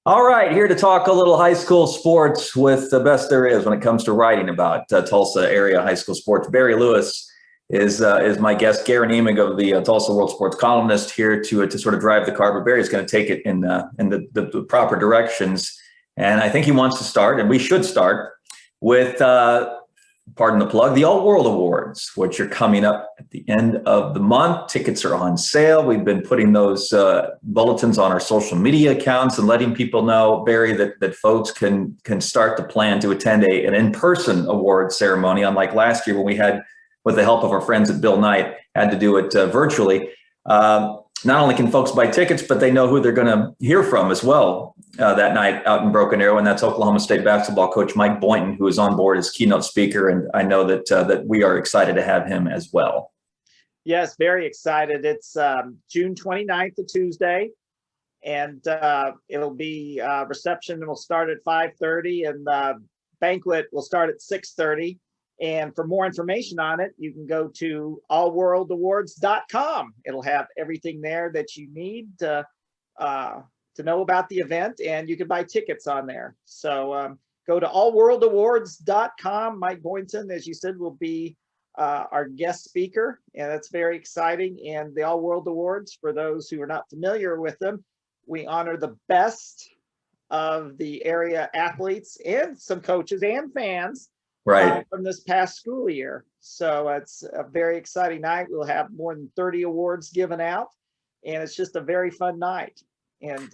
All right, here to talk a little high school sports with the best there is when it comes to writing about Tulsa area high school sports. Barry Lewis is my guest. Garen Emig of the Tulsa World Sports Columnist here to sort of drive the car, but Barry's going to take it in the proper directions. And I think he wants to start, and we should start with pardon the plug, the All World Awards, which are coming up at the end of the month. Tickets are on sale. We've been putting those bulletins on our social media accounts and letting people know, Barry, that folks can start to plan to attend an in-person award ceremony, unlike last year when we had, with the help of our friends at Bill Knight, had to do it virtually. Not only can folks buy tickets, but they know who they're going to hear from as well that night out in Broken Arrow, and that's Oklahoma State basketball coach Mike Boynton, who is on board as keynote speaker, and I know that we are excited to have him as well. Yes, very excited. It's June 29th, a Tuesday, and it'll be reception will start at 5:30, and banquet will start at 6:30. And for more information on it, you can go to allworldawards.com. It'll have everything there that you need to know about the event, and you can buy tickets on there. So go to allworldawards.com. Mike Boynton, as you said, will be our guest speaker, and that's very exciting. And the All World Awards, for those who are not familiar with them, we honor the best of the area athletes and some coaches and fans from this past school year. So it's a very exciting night. We'll have more than 30 awards given out, and it's just a very fun night. And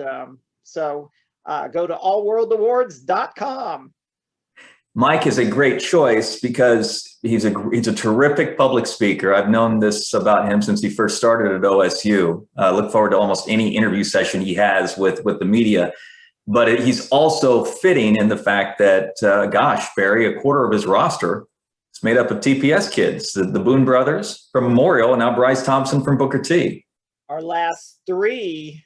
so go to allworldawards.com. Mike is a great choice because he's a terrific public speaker. I've known this about him since he first started at OSU. I look forward to almost any interview session he has with the media. But he's also fitting in the fact that, gosh, Barry, a quarter of his roster is made up of TPS kids, the Boone brothers from Memorial, and now Bryce Thompson from Booker T. Our last three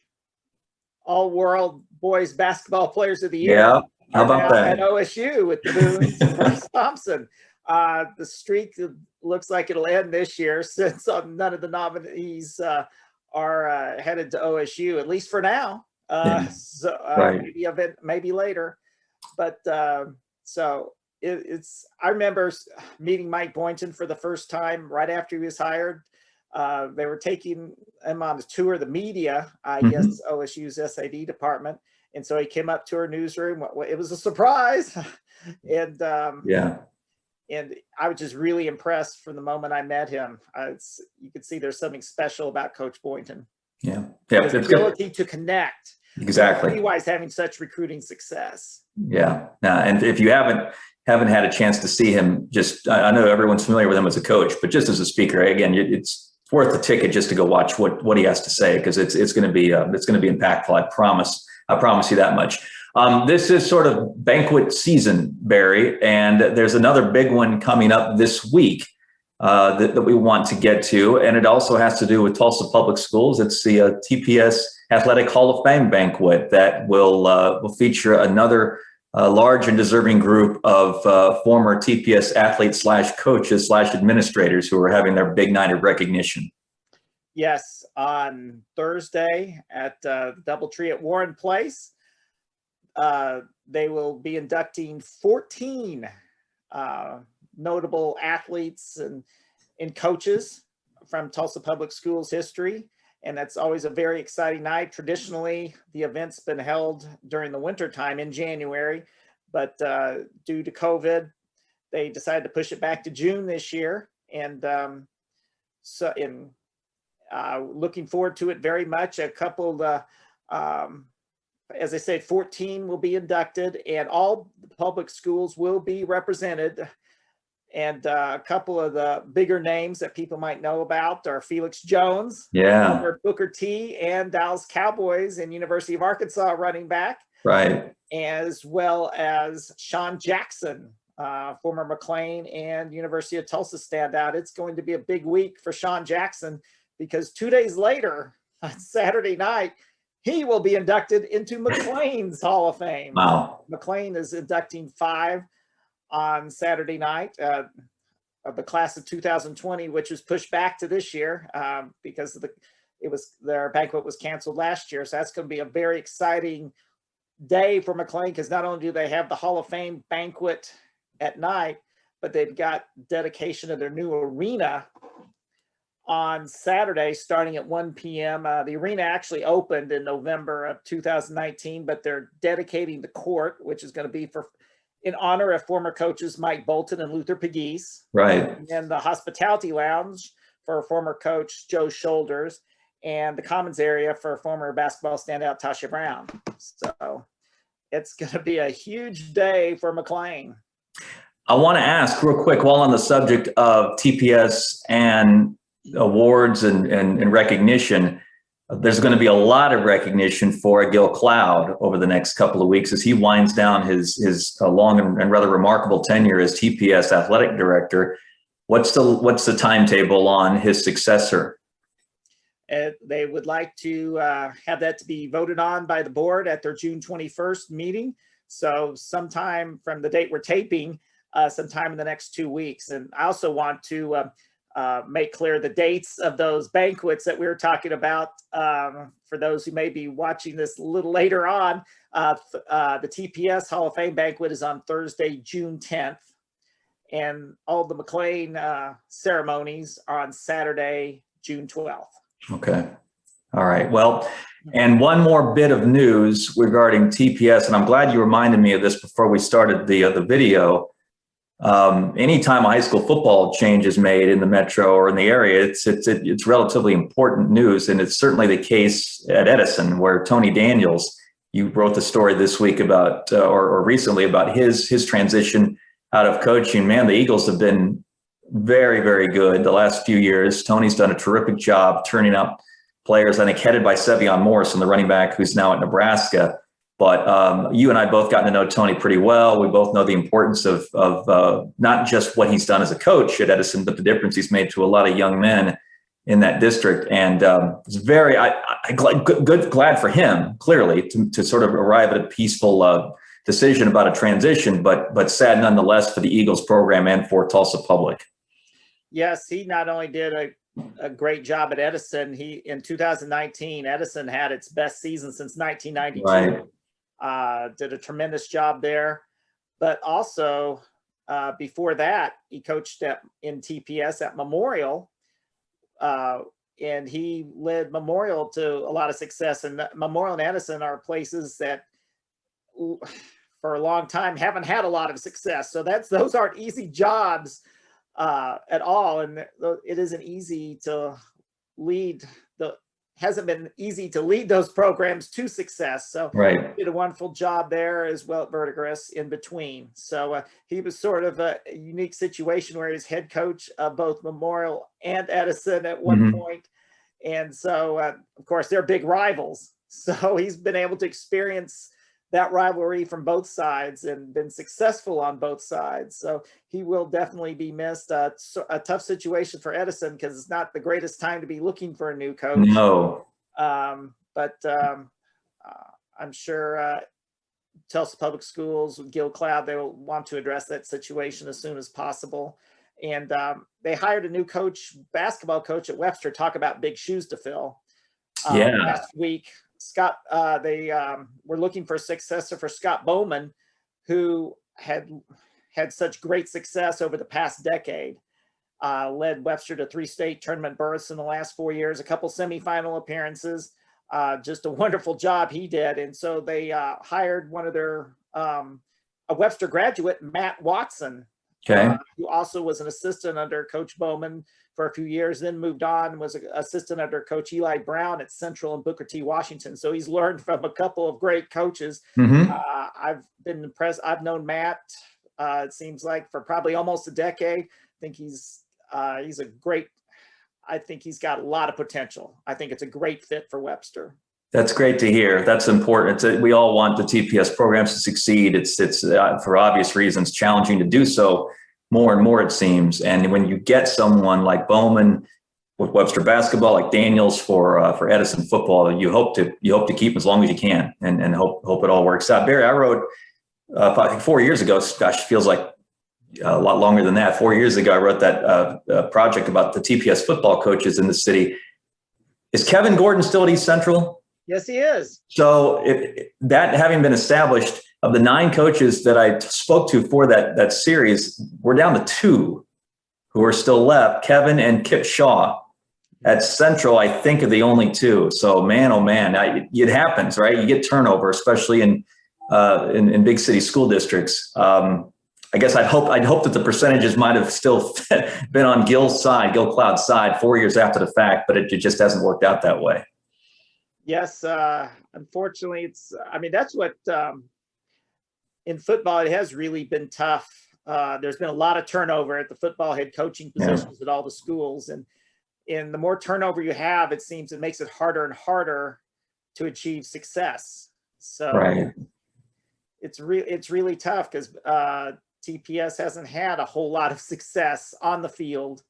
all-world boys basketball players of the year. Yeah, how about that? At OSU with the Boones and Bryce Thompson. The streak looks like it'll end this year since none of the nominees are headed to OSU, at least for now. Maybe later, but so it's. I remember meeting Mike Boynton for the first time right after he was hired. They were taking him on a tour of the media, I guess OSU's SAD department, and so he came up to our newsroom. It was a surprise, and and I was just really impressed from the moment I met him. You could see there's something special about Coach Boynton. His ability to connect. Exactly. Why he's having such recruiting success. Yeah. And if you haven't had a chance to see him, I know everyone's familiar with him as a coach, but just as a speaker, again, it's worth the ticket just to go watch what he has to say, because it's going to be impactful. I promise you that much. This is sort of banquet season, Barry, and there's another big one coming up this week that we want to get to, and it also has to do with Tulsa Public Schools. It's the TPS Athletic Hall of Fame banquet that will feature another large and deserving group of former TPS athletes / coaches / administrators who are having their big night of recognition. Yes, on Thursday at Doubletree at Warren Place, they will be inducting 14 notable athletes and coaches from Tulsa Public Schools history. And that's always a very exciting night. Traditionally, the event's been held during the winter time in January, but due to COVID, they decided to push it back to June this year. And looking forward to it very much. A couple of the, as I said, 14 will be inducted, and all the public schools will be represented. And a couple of the bigger names that people might know about are Felix Jones, former Booker T and Dallas Cowboys and University of Arkansas running back, as well as Sean Jackson, former McLean and University of Tulsa standout. It's going to be a big week for Sean Jackson, because 2 days later, on Saturday night, he will be inducted into McLean's Hall of Fame. Wow. McLean is inducting 5 on Saturday night of the class of 2020, which was pushed back to this year because their banquet was canceled last year. So that's going to be a very exciting day for McLean, because not only do they have the Hall of Fame banquet at night, but they've got dedication of their new arena on Saturday starting at 1 p.m. The arena actually opened in November of 2019, but they're dedicating the court, which is going to be in honor of former coaches Mike Boynton and Luther Pegues. Right. And the hospitality lounge for former coach Joe Shoulders, and the commons area for former basketball standout Tasha Brown. So it's going to be a huge day for McLean. I want to ask real quick, while on the subject of TPS and awards and recognition, there's going to be a lot of recognition for Gil Cloud over the next couple of weeks as he winds down his long and rather remarkable tenure as TPS athletic director. What's the timetable on his successor? They would like to have that to be voted on by the board at their June 21st meeting. So sometime from the date we're taping, sometime in the next 2 weeks. And I also want to make clear the dates of those banquets that we were talking about for those who may be watching this a little later on. The TPS Hall of Fame banquet is on Thursday, June 10th. And all the McLean ceremonies are on Saturday, June 12th. Okay. All right. Well, and one more bit of news regarding TPS, and I'm glad you reminded me of this before we started the video. Anytime a high school football change is made in the metro or in the area, it's relatively important news, and it's certainly the case at Edison, where Tony Daniels, you wrote the story this week about or recently about his transition out of coaching. Man, the Eagles have been very, very good the last few years. Tony's done a terrific job turning up players, I think headed by Sevion Morrison, the running back who's now at Nebraska. But you and I both gotten to know Tony pretty well. We both know the importance of not just what he's done as a coach at Edison, but the difference he's made to a lot of young men in that district. And it's very glad for him, clearly, to sort of arrive at a peaceful decision about a transition, but sad nonetheless for the Eagles program and for Tulsa Public. Yes, he not only did a great job at Edison. In 2019, Edison had its best season since 1992. Right. Did a tremendous job there. But also, before that, he coached in TPS at Memorial. And he led Memorial to a lot of success. And Memorial and Edison are places that for a long time haven't had a lot of success. So those aren't easy jobs at all, and it isn't easy to hasn't been easy to lead those programs to success. So right. He did a wonderful job there as well at Verdigris in between. So he was sort of a unique situation where he's head coach of both Memorial and Edison at one point. And so of course they're big rivals. So he's been able to experience that rivalry from both sides and been successful on both sides. So he will definitely be missed. A tough situation for Edison because it's not the greatest time to be looking for a new coach. No. But I'm sure Tulsa Public Schools with Gil Cloud, they will want to address that situation as soon as possible. And they hired a new basketball coach at Webster. Talk about big shoes to fill. Last week, Scott, they were looking for a successor for Scott Bowman, who had such great success over the past decade. Led Webster to 3 state tournament berths in the last 4 years, a couple semifinal appearances. Just a wonderful job he did. And so they hired one of their a Webster graduate, Matt Watson, who also was an assistant under Coach Bowman for a few years, then moved on, was an assistant under Coach Eli Brown at Central and Booker T. Washington. So he's learned from a couple of great coaches. I've been impressed. I've known Matt, it seems like, for probably almost a decade. I think he's a great, I think he's got a lot of potential. I think it's a great fit for Webster. That's great to hear. That's important. We all want the TPS programs to succeed. It's for obvious reasons challenging to do so more and more, it seems. And when you get someone like Bowman with Webster basketball, like Daniels for Edison football, you hope to keep as long as you can, and hope it all works out. Barry, I wrote I think 4 years ago. Gosh, feels like a lot longer than that. 4 years ago, I wrote that project about the TPS football coaches in the city. Is Kevin Gordon still at East Central? Yes, he is. So that having been established, of the 9 coaches that I spoke to for that series, we're down to 2 who are still left, Kevin and Kip Shaw. At Central, I think are the only 2. So man, oh man, it happens, right? You get turnover, especially in big city school districts. I guess I'd hope that the percentages might have still been on Gil Cloud's side 4 years after the fact, but it just hasn't worked out that way. Yes, unfortunately, that's what in football, it has really been tough. There's been a lot of turnover at the football head coaching positions at all the schools. And the more turnover you have, it seems it makes it harder and harder to achieve success. So it's really tough because TPS hasn't had a whole lot of success on the field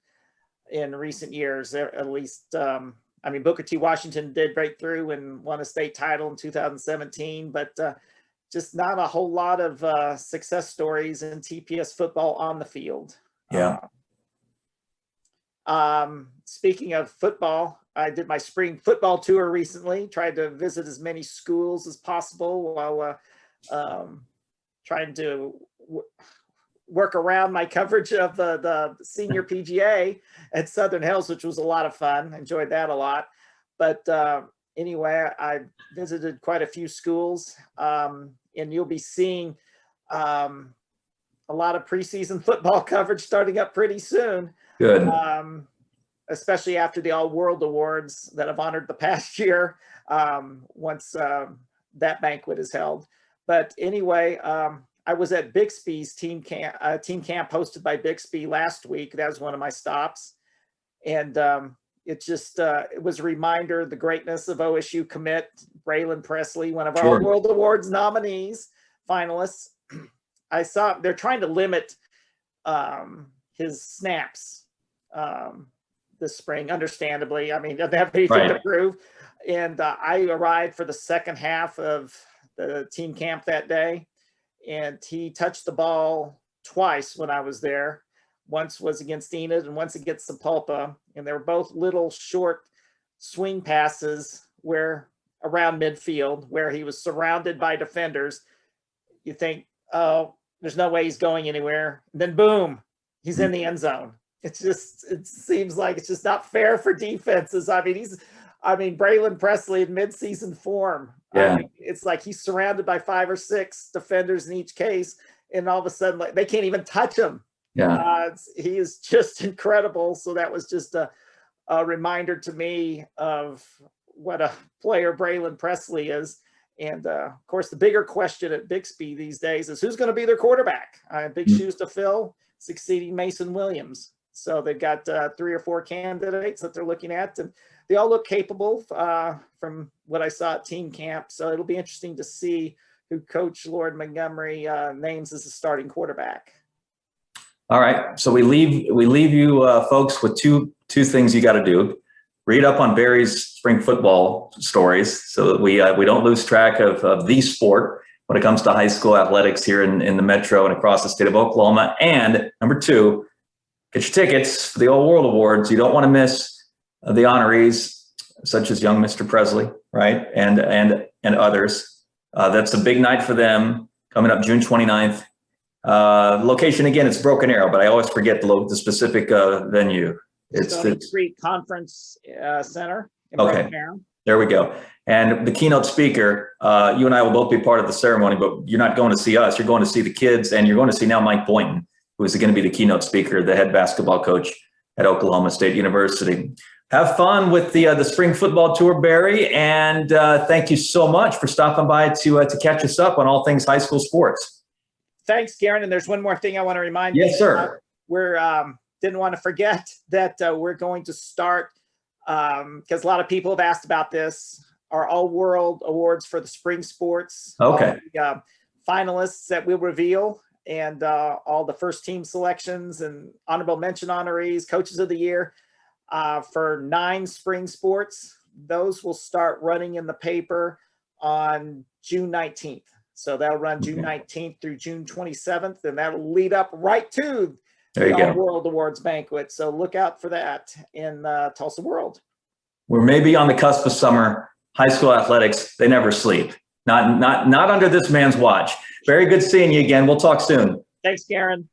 in recent years, at least. Booker T. Washington did break through and won a state title in 2017, but just not a whole lot of success stories in TPS football on the field. Yeah. Speaking of football, I did my spring football tour recently, tried to visit as many schools as possible while trying to work around my coverage of the senior PGA at Southern Hills, which was a lot of fun. Enjoyed that a lot. But anyway, I visited quite a few schools, and you'll be seeing a lot of preseason football coverage starting up pretty soon. Good. Especially after the All World Awards that have honored the past year, once that banquet is held. But anyway, I was at Bixby's team camp hosted by Bixby last week. That was one of my stops. And it was a reminder of the greatness of OSU commit Braylon Presley, one of our All World Awards nominees, finalists. I saw they're trying to limit his snaps this spring, understandably. He doesn't have anything to prove. And I arrived for the second half of the team camp that day, and he touched the ball twice when I was there. Once was against Enid and once against Sapulpa, and they were both little short swing passes where around midfield, where he was surrounded by defenders. You think, oh, there's no way he's going anywhere. And then boom, he's in the end zone. It seems like it's just not fair for defenses. Braylon Presley in midseason form. Yeah. It's like he's surrounded by 5 or 6 defenders in each case, and all of a sudden, they can't even touch him. Yeah. He is just incredible. So that was just a reminder to me of what a player Braylon Presley is. And of course, the bigger question at Bixby these days is who's going to be their quarterback. Big shoes to fill, succeeding Mason Williams. So they've got 3 or 4 candidates that they're looking at, and they all look capable from what I saw at team camp. So it'll be interesting to see who Coach Lord Montgomery names as a starting quarterback. All right. So we leave you folks with two things you got to do. Read up on Barry's spring football stories so that we don't lose track of the sport when it comes to high school athletics here in the metro and across the state of Oklahoma. And number 2, get your tickets for the All World Awards. You don't want to miss the honorees such as young Mr. Presley, right? And others. That's a big night for them coming up June 29th. Location, again, it's Broken Arrow, but I always forget the specific venue. It's the Street Conference Center in okay. Broken Arrow. There we go. And the keynote speaker, you and I will both be part of the ceremony, but you're not going to see us. You're going to see the kids, and you're going to see now Mike Boynton, who is going to be the keynote speaker, the head basketball coach at Oklahoma State University. Have fun with the spring football tour, Barry, and thank you so much for stopping by to catch us up on all things high school sports. Thanks, Garen. And there's one more thing I want to remind you. Yes, sir. We're didn't want to forget that we're going to start, because a lot of people have asked about this, our All World Awards for the spring sports. Okay. Finalists that we'll reveal, and all the first team selections and honorable mention honorees, coaches of the year for 9 spring sports. Those will start running in the paper on June 19th. So that'll run June 19th through June 27th, and that'll lead up right to the All World Awards banquet. So look out for that in Tulsa World. We're maybe on the cusp of summer. high school athletics, they never sleep. Not under this man's watch. Very good seeing you again. We'll talk soon. Thanks, Karen.